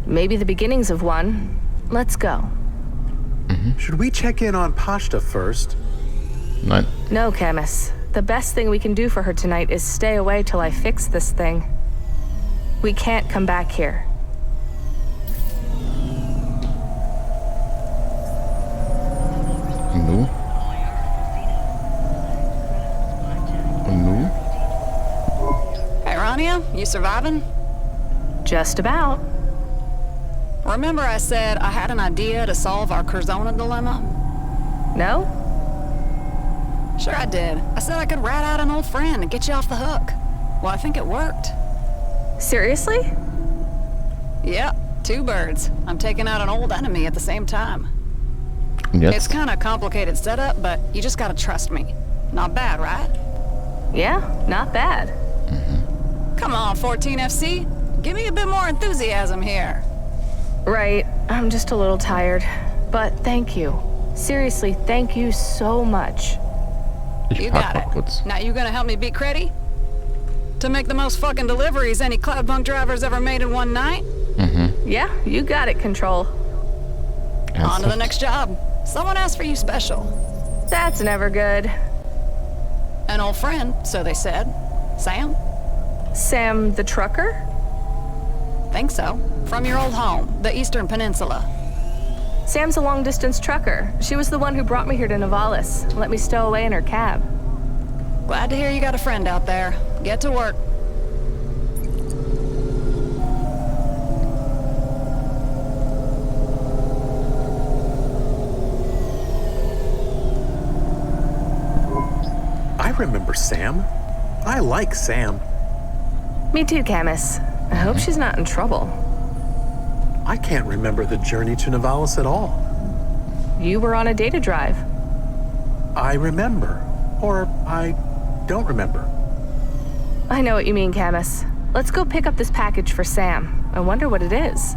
Maybe the beginnings of one. Let's go. Should we check in on Pashta first? Nein. No, Camus. The best thing we can do for her tonight is stay away till I fix this thing. We can't come back here. Und nu? Und nu? Hey, Rania, you surviving? Just about. Remember I said I had an idea to solve our Curzona dilemma? No? Sure I did. I said I could rat out an old friend and get you off the hook. Well, I think it worked. Seriously? Yep, 2 birds. I'm taking out an old enemy at the same time. Und It's jetzt? kind of complicated setup, but you just gotta trust me. Not bad, right? Yeah, not bad. Come on, 14FC. Give me a bit more enthusiasm here. Right, I'm just a little tired. But thank you. Seriously, thank you so much. Ich You pack got mal it. kurz. Now you gonna help me beat Creddy? To make the most fucking deliveries any Cloudpunk driver's ever made in one night? Yeah, you got it, Control. On to the Ernsthaft? next job. Someone asked for you special. That's never good. An old friend, so they said. Sam? Sam the trucker? Think so. From your old home, the Eastern Peninsula. Sam's a long-distance trucker. She was the one who brought me here to Novalis. Let me stow away in her cab. Glad to hear you got a friend out there. Get to work. I remember Sam. I like Sam. Me too, Camus. I hope she's not in trouble. I can't remember the journey to Novalis at all. You were on a data drive. I remember. Or I don't remember. I know what you mean, Camus. Let's go pick up this package for Sam. I wonder what it is.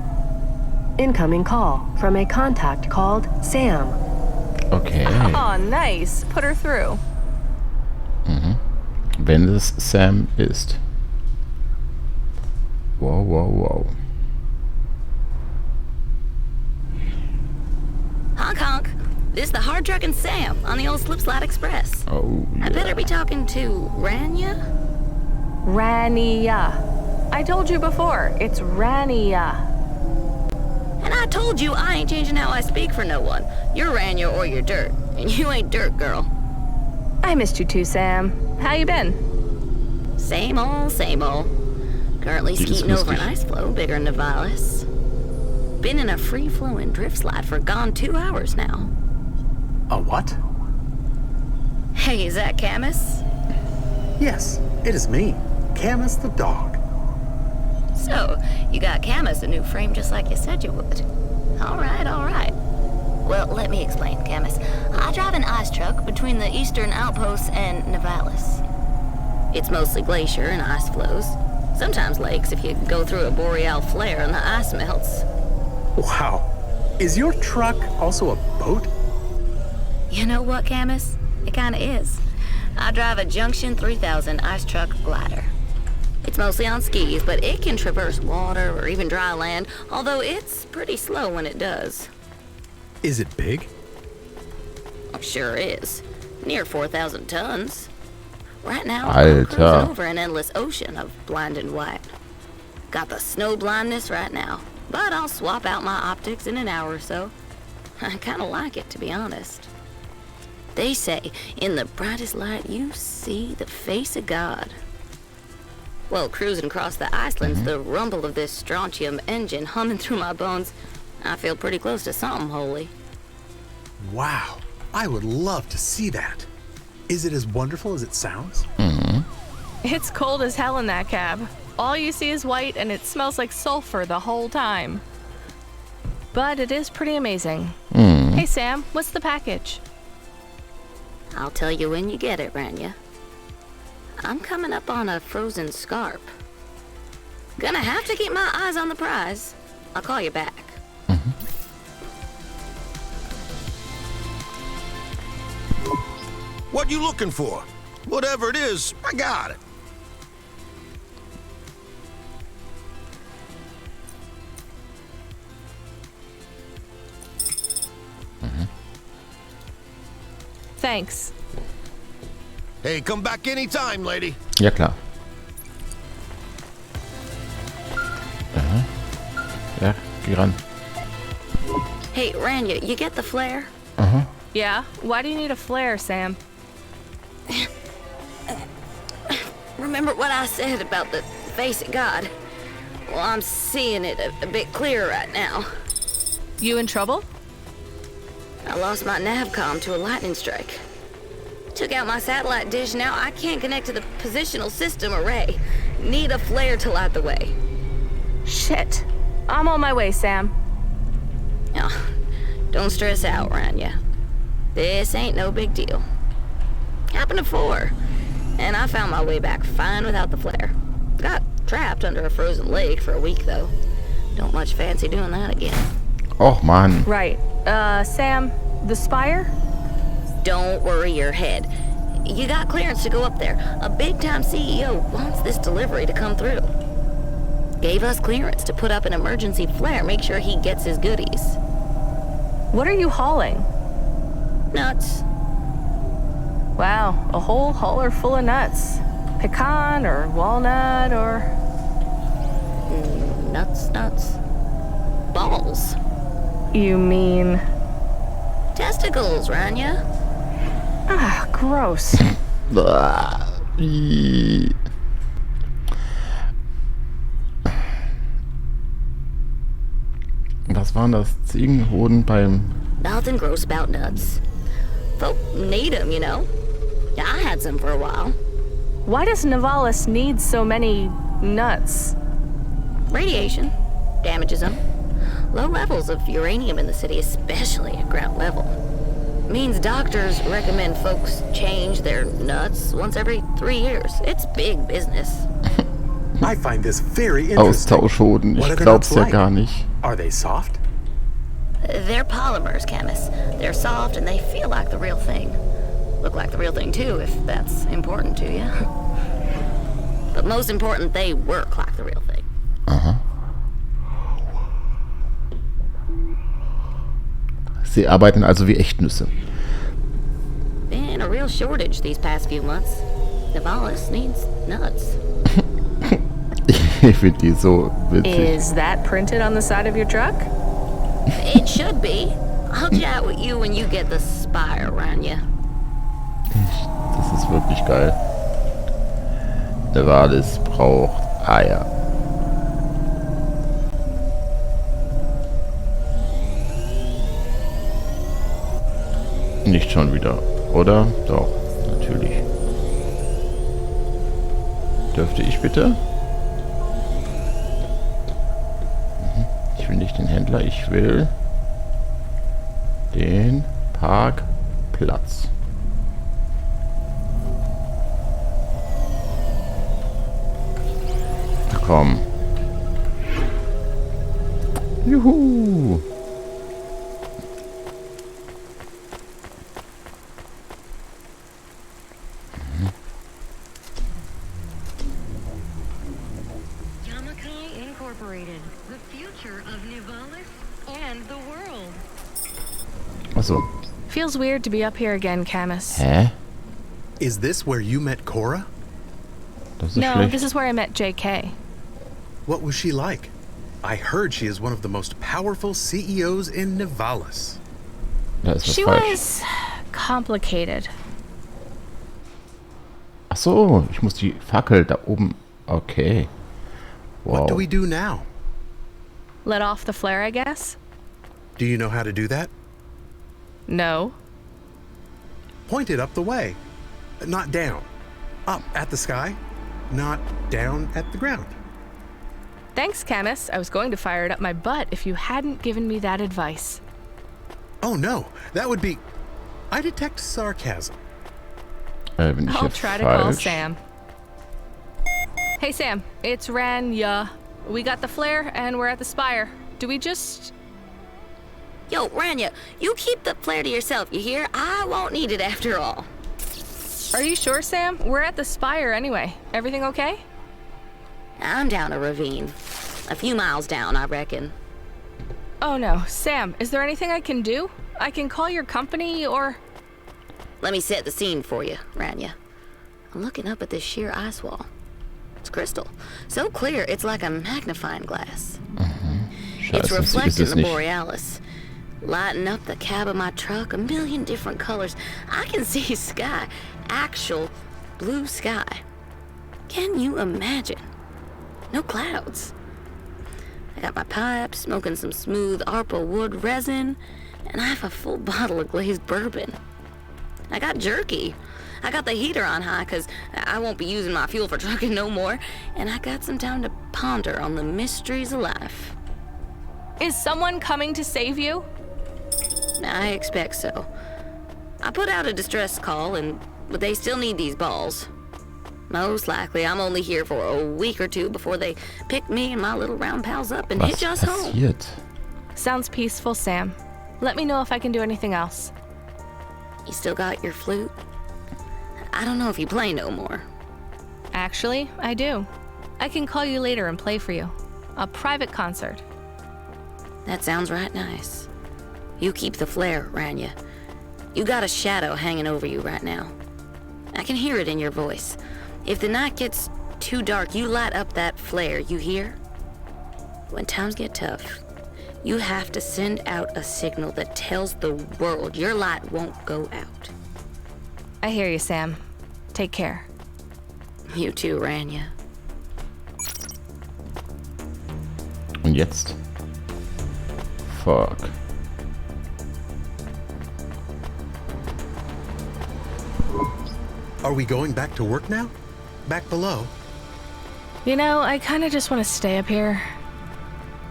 Incoming call from a contact called Sam. Okay. Aw, nice. Put her through. Wenn es Sam ist. Wow, wow, wow. Honk honk. This is the hard trucking Sam on the old Slipslide Express. Oh, I better yeah. be talking to Rania? Rania. I told you before, it's Rania. And I told you I ain't changing how I speak for no one. You're Rania or you're dirt. And you ain't dirt, girl. I missed you too, Sam. How you been? Same old, same old. Currently Jesus skeeting over an Christus. ice floe bigger than Novalis. Been in a free-flowing drift slide for gone 2 hours now. A what? Hey, is that Camus? Yes, it is me, Camus the dog. So, you got Camus a new frame just like you said you would. All right. Well, let me explain, Camus. I drive an ice truck between the eastern outposts and Novalis. It's mostly glacier and ice flows. Sometimes lakes if you go through a boreal flare and the ice melts. Wow. Is your truck also a boat? You know what, Camus? It kinda is. I drive a Junction 3000 ice truck glider. It's mostly on skis, but it can traverse water or even dry land, although it's pretty slow when it does. Is it big? Sure is. Near 4,000 tons. Right now, Alter. I'm cruising over an endless ocean of blinding white. Got the snow blindness right now, but I'll swap out my optics in an hour or so. I kinda like it, to be honest. They say, in the brightest light you see the face of God. Well, cruising across the Icelands, the rumble of this strontium engine humming through my bones, I feel pretty close to something holy. Wow. I would love to see that. Is it as wonderful as it sounds? It's cold as hell in that cab. All you see is white and it smells like sulfur the whole time. But it is pretty amazing. Hey Sam, what's the package? I'll tell you when you get it, Rania. I'm coming up on a frozen scarp. Gonna have to keep my eyes on the prize. I'll call you back. What you looking for? Whatever it is, I got it. Thanks. Hey, come back anytime, lady. Ja, klar. Aha. Ja, geh ran. Hey, Ranya, you get the flare? Aha. Yeah? Why do you need a flare, Sam? Remember what I said about the face of God? Well, I'm seeing it a bit clearer right now. You in trouble? I lost my navcom to a lightning strike. Took out my satellite dish, now I can't connect to the positional system array. Need a flare to light the way. Shit. I'm on my way, Sam. Now, don't stress out, Ranya. This ain't no big deal. Happened before, and I found my way back fine without the flare. Got trapped under a frozen lake for a week, though. Don't much fancy doing that again. Och, Mann. Right. Sam, the Spire? Don't worry your head. You got clearance to go up there. A big-time CEO wants this delivery to come through. Gave us clearance to put up an emergency flare, make sure he gets his goodies. What are you hauling? Nuts. Wow, a whole hauler full of nuts. Pecan or walnut or... Nuts. Balls. You mean... Testicles, Ranya. Ah, gross. Blah. Ih. Was waren das? Ziegenhoden beim... Nothing gross about nuts. Folk need them, you know. I had some for a while. Why does Nivalis need so many nuts? Radiation damages them. Low levels of uranium in the city, especially at ground level. Means doctors recommend folks change their nuts once every 3 years. It's big business. I find this very interesting. Austauschhoden. What Ich are the glaub's nuts ja like? gar nicht. Are they soft? They're polymers, chemists. They're soft and they feel like the real thing. Look like the real thing too, if that's important to you. But most important, they work like the real thing. Aha. Sie arbeiten also wie Echtnüsse. Been a real shortage these past few months. Nivalis needs nuts. Ich finde die so witzig. Is that printed on the side of your truck? It should be. I'll chat with you when you get the spire around you. Das ist wirklich geil. Nivalis braucht Eier. Nicht schon wieder, oder? Doch, natürlich. Dürfte ich bitte? Ich will nicht den Händler, ich will den Parkplatz. Na komm. Juhu. Yamakai Incorporated, the future of Nivalis and the world. Achso. Feels weird to be up here again, Camus. Hä? Is this where you met Cora? Das ist No, schlecht. this is where I met JK. What was she like? I heard she is one of the most powerful CEOs in Nivalis. Da ist was She falsch. was complicated. Ach so, ich muss die Fackel da oben. Okay. Wow. What do we do now? Let off the flare, I guess? Do you know how to do that? No. Point it up the way. Not down. Up at the sky. Not down at the ground. Thanks, Camus. I was going to fire it up my butt if you hadn't given me that advice. Oh no, that would be... I detect sarcasm. Bin ich I'll hier try to call falsch? Sam. Hey, Sam. It's Ranya. We got the flare and we're at the spire. Do we just... Yo, Ranya, you keep the flare to yourself, you hear? I won't need it after all. Are you sure, Sam? We're at the spire anyway. Everything okay? I'm down a ravine. A few miles down, I reckon. Oh no. Sam, is there anything I can do? I can call your company or... Let me set the scene for you, Rania. I'm looking up at this sheer ice wall. It's crystal. So clear, it's like a magnifying glass. It's Scheiße, sie ist reflecting es the nicht. borealis, lighting up the cab of my truck, a million different colors. I can see sky, actual blue sky. Can you imagine? No clouds. I got my pipe, smoking some smooth ARPA wood resin, and I have a full bottle of glazed bourbon. I got jerky. I got the heater on high because I won't be using my fuel for trucking no more, and I got some time to ponder on the mysteries of life. Is someone coming to save you? I expect so. I put out a distress call, but they still need these balls. Most likely, I'm only here for a week or two before they pick me and my little round pals up and Was hitch us home. passiert? Sounds peaceful, Sam. Let me know if I can do anything else. You still got your flute? I don't know if you play no more. Actually, I do. I can call you later and play for you. A private concert. That sounds right nice. You keep the flare, Rania. You got a shadow hanging over you right now. I can hear it in your voice. If the night gets too dark, you light up that flare, you hear? When times get tough, you have to send out a signal that tells the world your light won't go out. I hear you, Sam. Take care. You too, Rania. Und jetzt? Fuck. Are we going back to work now? Back below? You know, I kind of just want to stay up here.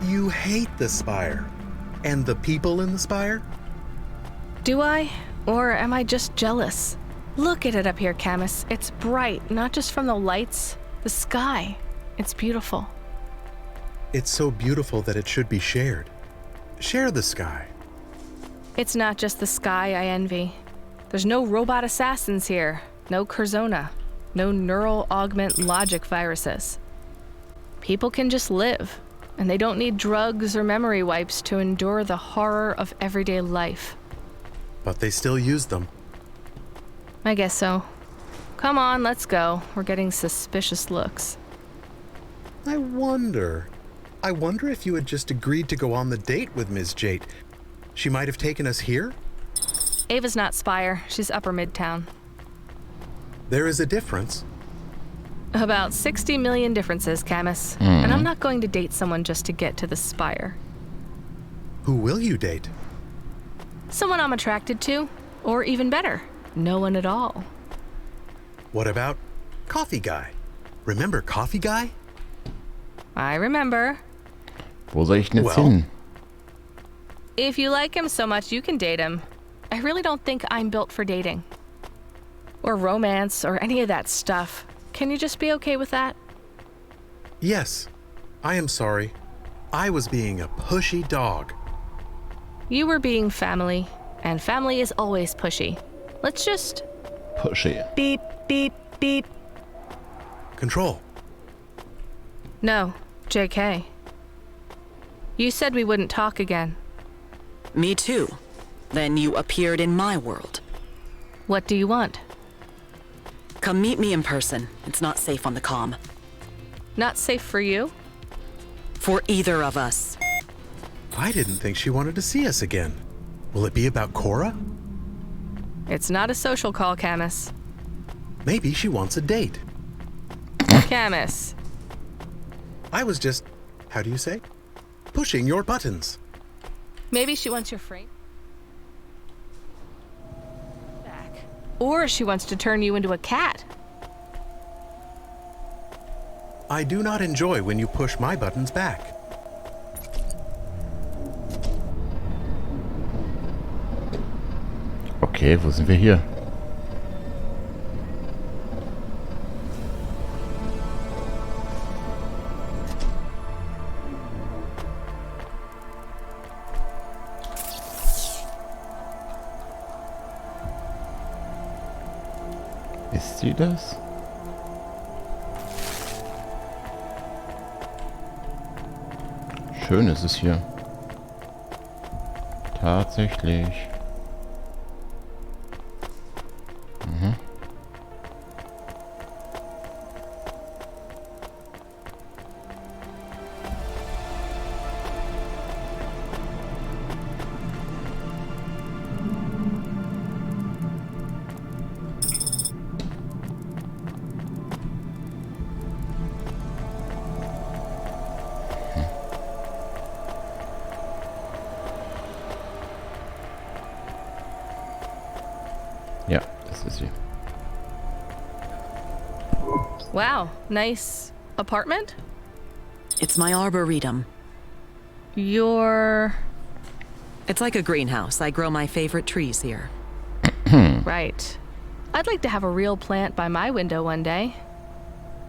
You hate the spire. And the people in the spire? Do I? Or am I just jealous? Look at it up here, Camus. It's bright, not just from the lights, the sky. It's beautiful. It's so beautiful that it should be shared. Share the sky. It's not just the sky I envy. There's no robot assassins here, no Curzona, no neural augment logic viruses. People can just live, and they don't need drugs or memory wipes to endure the horror of everyday life. But they still use them. I guess so. Come on, let's go. We're getting suspicious looks. I wonder if you had just agreed to go on the date with Ms. Jate. She might have taken us here? Ava's not Spire. She's Upper Midtown. There is a difference. About 60 million differences, Camus. And I'm not going to date someone just to get to the Spire. Who will you date? Someone I'm attracted to, or even better, no one at all. What about Coffee Guy? Remember Coffee Guy? I remember. Wo soll ich denn jetzt Well. hin? If you like him so much, you can date him. I really don't think I'm built for dating. Or romance, or any of that stuff. Can you just be okay with that? Yes. I am sorry. I was being a pushy dog. You were being family, and family is always pushy. Let's just Pushy. beep, beep, beep. Control. No, JK. You said we wouldn't talk again. Me too. Then you appeared in my world. What do you want? Come meet me in person. It's not safe on the comm. Not safe for you? For either of us. I didn't think she wanted to see us again. Will it be about Cora? It's not a social call, Camus. Maybe she wants a date. Camus. I was just, how do you say? Pushing your buttons. Maybe she wants your frame back. Or she wants to turn you into a cat. I do not enjoy when you push my buttons back. Okay, wo sind wir hier? Ist sie das? Schön ist es hier. Tatsächlich. Ja, das ist sie. Wow, nice apartment? It's my arboretum. It's like a greenhouse. I grow my favorite trees here. Right. I'd like to have a real plant by my window one day.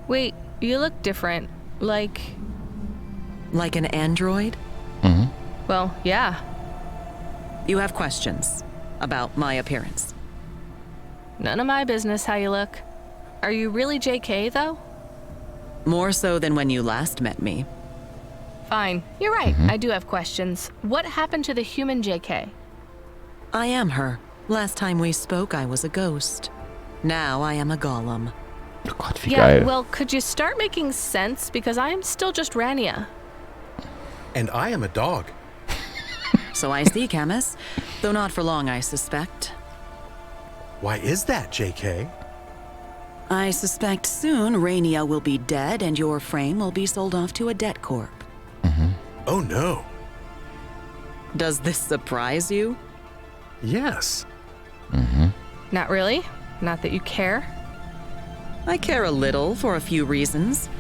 Wait, you look different. Like an android? Well, yeah. You have questions about my appearance. None of my business how you look. Are you really JK, though? More so than when you last met me. Fine. You're right. I do have questions. What happened to the human JK? I am her. Last time we spoke, I was a ghost. Now I am a golem. Oh Gott, wie Yeah, geil. well, could you start making sense? Because I am still just Rania. And I am a dog. So I see, Camus. Though not for long, I suspect. Why is that, JK? I suspect soon Rania will be dead and your frame will be sold off to a debt corp. Oh no. Does this surprise you? Yes. Not really. Not that you care. I care a little for a few reasons,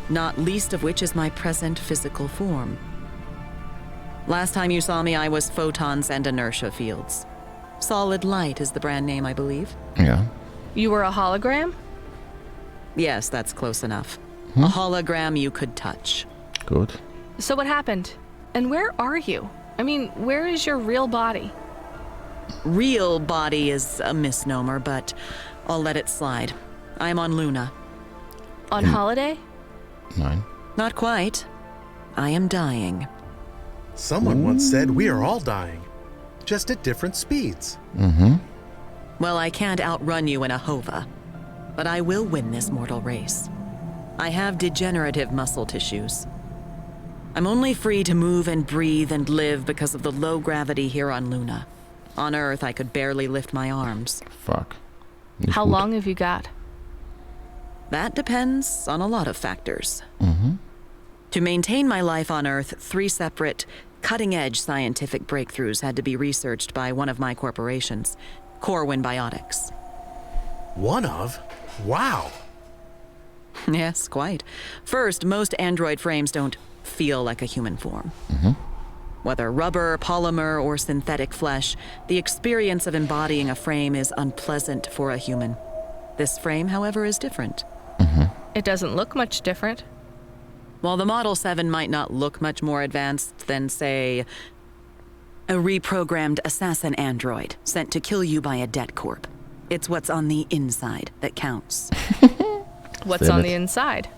not least of which is my present physical form. Last time you saw me, I was photons and inertia fields. Solid Light is the brand name, I believe. Ja. You were a hologram? Yes, that's close enough. A hologram you could touch. Gut. So what happened? And where are you? I mean, where is your real body? Real body is a misnomer, but I'll let it slide. I'm on Luna. On holiday? Nein. Not quite. I am dying. Someone once said we are all dying, just at different speeds. Well, I can't outrun you in a Hova, but I will win this mortal race. I have degenerative muscle tissues. I'm only free to move and breathe and live because of the low gravity here on Luna. On Earth, I could barely lift my arms. Fuck. Nicht How gut. long have you got? That depends on a lot of factors. To maintain my life on Earth, 3 separate, cutting-edge scientific breakthroughs had to be researched by one of my corporations, Corwin Biotics. One of? Wow. Yes, quite. First, most android frames don't feel like a human form. Whether rubber, polymer, or synthetic flesh, the experience of embodying a frame is unpleasant for a human. This frame, however, is different. It doesn't look much different. While the Model 7 might not look much more advanced than, say, a reprogrammed assassin android sent to kill you by a debt corp, it's what's on the inside that counts. What's Damn on it. the inside?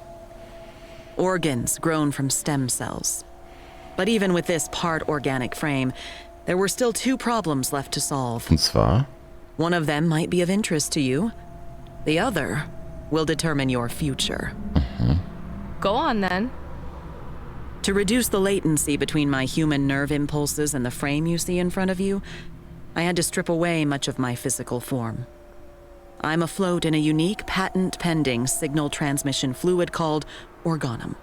Organs grown from stem cells. But even with this part organic frame, there were still 2 problems left to solve. Und zwar? One of them might be of interest to you. The other will determine your future. Go on then. To reduce the latency between my human nerve impulses and the frame you see in front of you, I had to strip away much of my physical form. I'm afloat in a unique patent-pending signal transmission fluid called organum.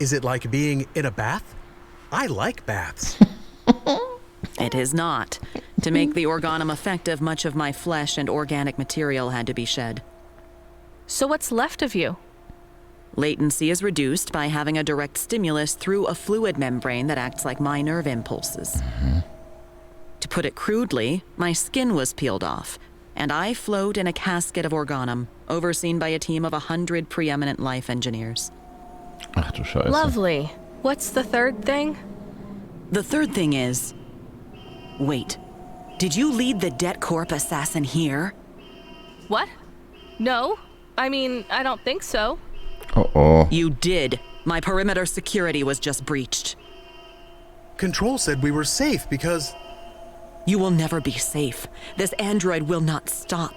Is it like being in a bath? I like baths. It is not. To make the organum effective, much of my flesh and organic material had to be shed. So what's left of you? Latency is reduced by having a direct stimulus through a fluid membrane that acts like my nerve impulses. To put it crudely, my skin was peeled off, and I float in a casket of organum, overseen by a team of 100 preeminent life engineers. Ach du Scheiße. Lovely. What's the third thing? The third thing is... Wait, did you lead the debt corp assassin here? What? No. I mean, I don't think so. Oh oh. You did. My perimeter security was just breached. Control said we were safe because... You will never be safe. This android will not stop.